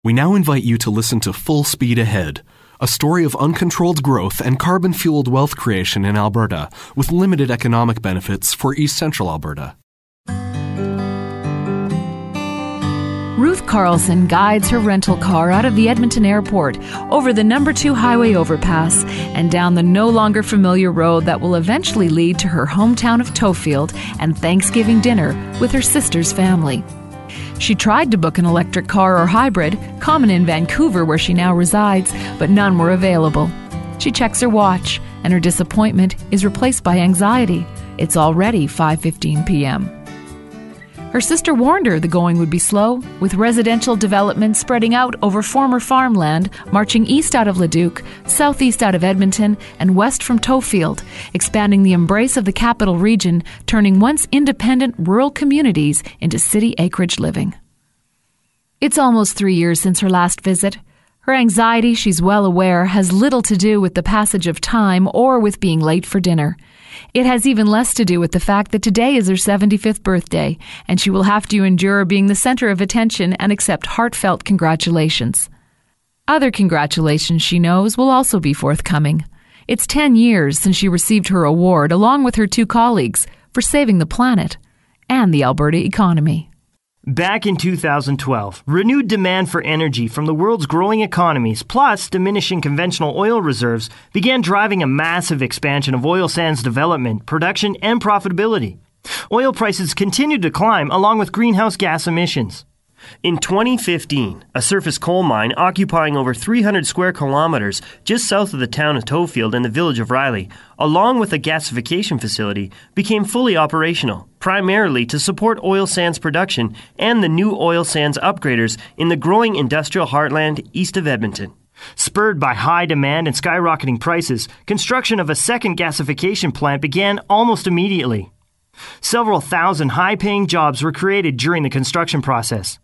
We now invite you to listen to Full Speed Ahead, a story of uncontrolled growth and carbon-fueled wealth creation in Alberta, with limited economic benefits for East Central Alberta. Ruth Carlson guides her rental car out of the Edmonton airport, over the No. 2 highway overpass, and down the no longer familiar road that will eventually lead to her hometown of Tofield and Thanksgiving dinner with her sister's family. She tried to book an electric car or hybrid, common in Vancouver where she now resides, but none were available. She checks her watch, and her disappointment is replaced by anxiety. It's already 5:15 p.m. Her sister warned her the going would be slow, with residential development spreading out over former farmland, marching east out of Leduc, southeast out of Edmonton, and west from Tofield, expanding the embrace of the capital region, turning once independent rural communities into city acreage living. It's almost 3 years since her last visit. Her anxiety, she's well aware, has little to do with the passage of time or with being late for dinner. It has even less to do with the fact that today is her 75th birthday, and she will have to endure being the center of attention and accept heartfelt congratulations. Other congratulations, she knows, will also be forthcoming. It's 10 years since she received her award, along with her 2 colleagues, for saving the planet and the Alberta economy. Back in 2012, renewed demand for energy from the world's growing economies, plus diminishing conventional oil reserves, began driving a massive expansion of oil sands development, production, and profitability. Oil prices continued to climb along with greenhouse gas emissions. In 2015, a surface coal mine occupying over 300 square kilometers just south of the town of Tofield and the village of Riley, along with a gasification facility, became fully operational, primarily to support oil sands production and the new oil sands upgraders in the growing industrial heartland east of Edmonton. Spurred by high demand and skyrocketing prices, construction of a second gasification plant began almost immediately. Several thousand high-paying jobs were created during the construction process.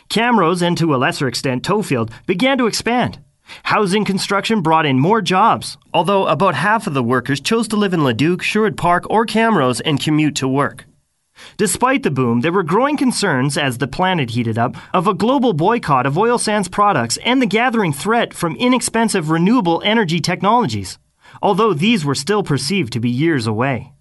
Camrose, and to a lesser extent Tofield, began to expand. Housing construction brought in more jobs, although about half of the workers chose to live in Leduc, Sherwood Park, or Camrose and commute to work. Despite the boom, there were growing concerns, as the planet heated up, of a global boycott of oil sands products and the gathering threat from inexpensive renewable energy technologies, although these were still perceived to be years away.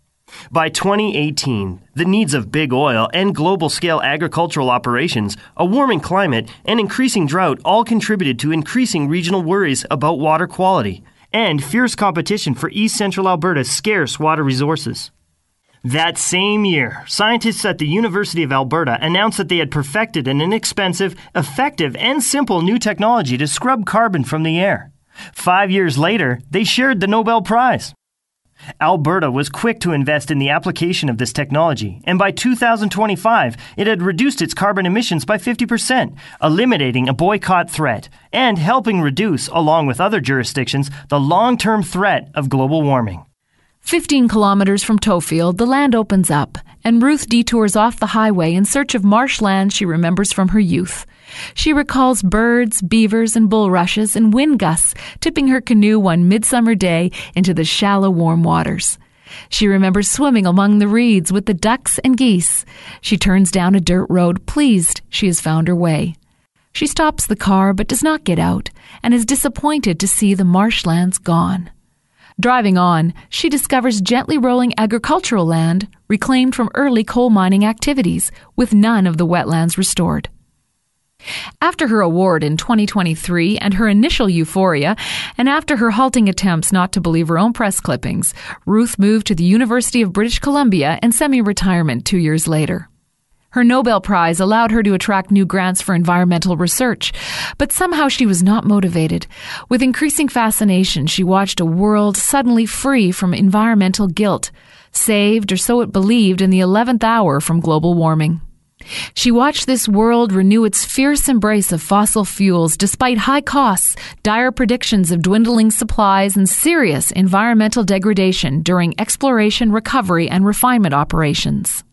By 2018, the needs of big oil and global-scale agricultural operations, a warming climate, and increasing drought all contributed to increasing regional worries about water quality and fierce competition for East Central Alberta's scarce water resources. That same year, scientists at the University of Alberta announced that they had perfected an inexpensive, effective, and simple new technology to scrub carbon from the air. 5 years later, they shared the Nobel Prize. Alberta was quick to invest in the application of this technology, and by 2025, it had reduced its carbon emissions by 50%, eliminating a boycott threat and helping reduce, along with other jurisdictions, the long-term threat of global warming. 15 kilometers from Tofield, the land opens up, and Ruth detours off the highway in search of marshland she remembers from her youth. She recalls birds, beavers, and bulrushes and wind gusts tipping her canoe one midsummer day into the shallow, warm waters. She remembers swimming among the reeds with the ducks and geese. She turns down a dirt road, pleased she has found her way. She stops the car but does not get out, and is disappointed to see the marshlands gone. Driving on, she discovers gently rolling agricultural land reclaimed from early coal mining activities, with none of the wetlands restored. After her award in 2023 and her initial euphoria, and after her halting attempts not to believe her own press clippings, Ruth moved to the University of British Columbia in semi-retirement 2 years later. Her Nobel Prize allowed her to attract new grants for environmental research, but somehow she was not motivated. With increasing fascination, she watched a world suddenly free from environmental guilt, saved, or so it believed, in the 11th hour from global warming. She watched this world renew its fierce embrace of fossil fuels despite high costs, dire predictions of dwindling supplies, and serious environmental degradation during exploration, recovery, and refinement operations.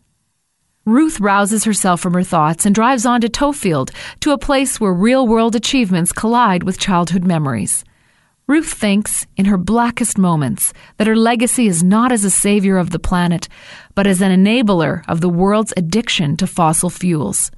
Ruth rouses herself from her thoughts and drives on to Tofield, to a place where real-world achievements collide with childhood memories. Ruth thinks, in her blackest moments, that her legacy is not as a savior of the planet, but as an enabler of the world's addiction to fossil fuels.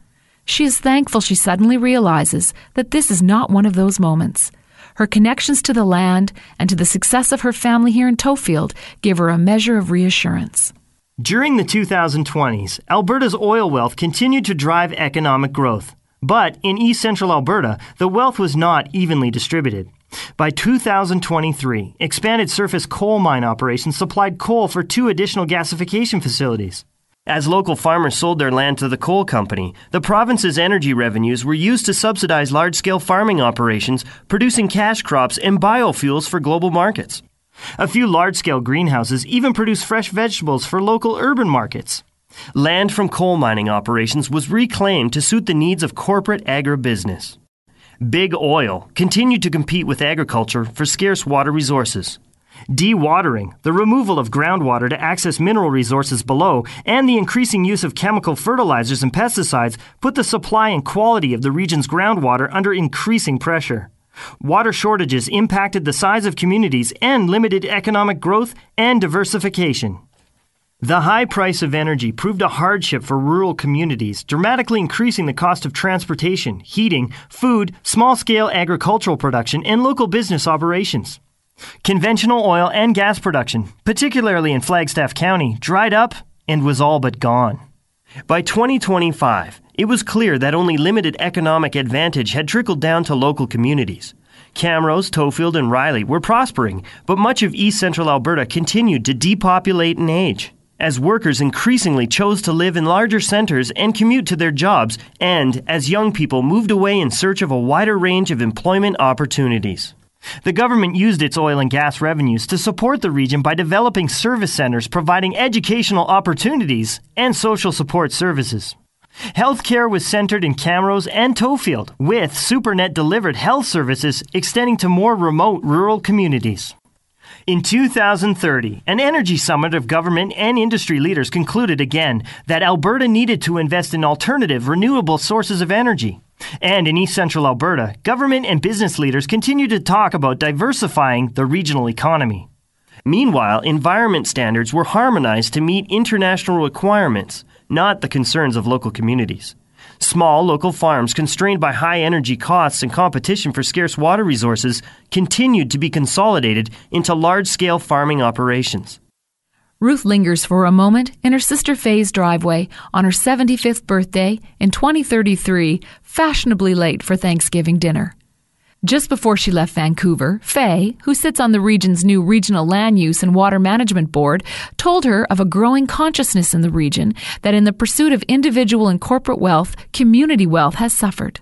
She is thankful she suddenly realizes that this is not one of those moments. Her connections to the land and to the success of her family here in Tofield give her a measure of reassurance. During the 2020s, Alberta's oil wealth continued to drive economic growth. But in East Central Alberta, the wealth was not evenly distributed. By 2023, expanded surface coal mine operations supplied coal for 2 additional gasification facilities. As local farmers sold their land to the coal company, the province's energy revenues were used to subsidize large-scale farming operations, producing cash crops and biofuels for global markets. A few large-scale greenhouses even produced fresh vegetables for local urban markets. Land from coal mining operations was reclaimed to suit the needs of corporate agribusiness. Big Oil continued to compete with agriculture for scarce water resources. Dewatering, the removal of groundwater to access mineral resources below, and the increasing use of chemical fertilizers and pesticides put the supply and quality of the region's groundwater under increasing pressure. Water shortages impacted the size of communities and limited economic growth and diversification. The high price of energy proved a hardship for rural communities, dramatically increasing the cost of transportation, heating, food, small-scale agricultural production, and local business operations. Conventional oil and gas production, particularly in Flagstaff County, dried up and was all but gone. By 2025, it was clear that only limited economic advantage had trickled down to local communities. Camrose, Tofield, and Riley were prospering, but much of East Central Alberta continued to depopulate and age, as workers increasingly chose to live in larger centres and commute to their jobs, and as young people moved away in search of a wider range of employment opportunities. The government used its oil and gas revenues to support the region by developing service centres providing educational opportunities and social support services. Healthcare was centred in Camrose and Tofield, with SuperNet-delivered health services extending to more remote rural communities. In 2030, an energy summit of government and industry leaders concluded again that Alberta needed to invest in alternative, renewable sources of energy. And in East Central Alberta, government and business leaders continued to talk about diversifying the regional economy. Meanwhile, environment standards were harmonized to meet international requirements, not the concerns of local communities. Small local farms constrained by high energy costs and competition for scarce water resources continued to be consolidated into large-scale farming operations. Ruth lingers for a moment in her sister Faye's driveway on her 75th birthday in 2033, fashionably late for Thanksgiving dinner. Just before she left Vancouver, Faye, who sits on the region's new Regional Land Use and Water Management Board, told her of a growing consciousness in the region that in the pursuit of individual and corporate wealth, community wealth has suffered.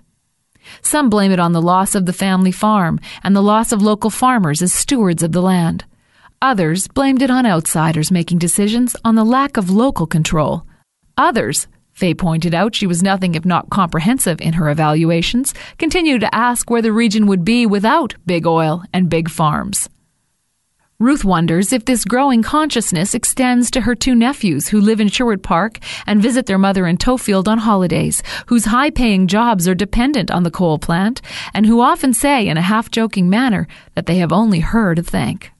Some blame it on the loss of the family farm and the loss of local farmers as stewards of the land. Others blamed it on outsiders making decisions on the lack of local control. Others, Faye pointed out she was nothing if not comprehensive in her evaluations, continued to ask where the region would be without big oil and big farms. Ruth wonders if this growing consciousness extends to her 2 nephews who live in Sherwood Park and visit their mother in Tofield on holidays, whose high-paying jobs are dependent on the coal plant, and who often say in a half-joking manner that they have only her to thank.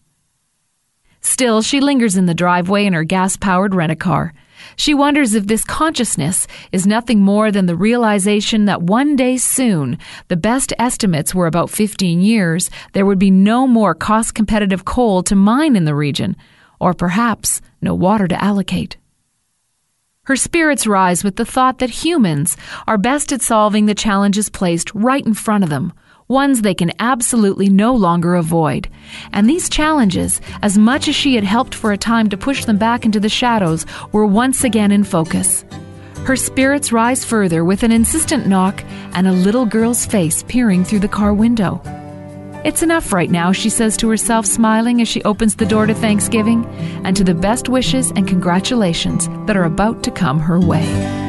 Still, she lingers in the driveway in her gas-powered rent-a-car. She wonders if this consciousness is nothing more than the realization that one day soon, the best estimates were about 15 years, there would be no more cost-competitive coal to mine in the region, or perhaps no water to allocate. Her spirits rise with the thought that humans are best at solving the challenges placed right in front of them, ones they can absolutely no longer avoid. And these challenges, as much as she had helped for a time to push them back into the shadows, were once again in focus. Her spirits rise further with an insistent knock and a little girl's face peering through the car window. It's enough right now, she says to herself, smiling as she opens the door to Thanksgiving and to the best wishes and congratulations that are about to come her way.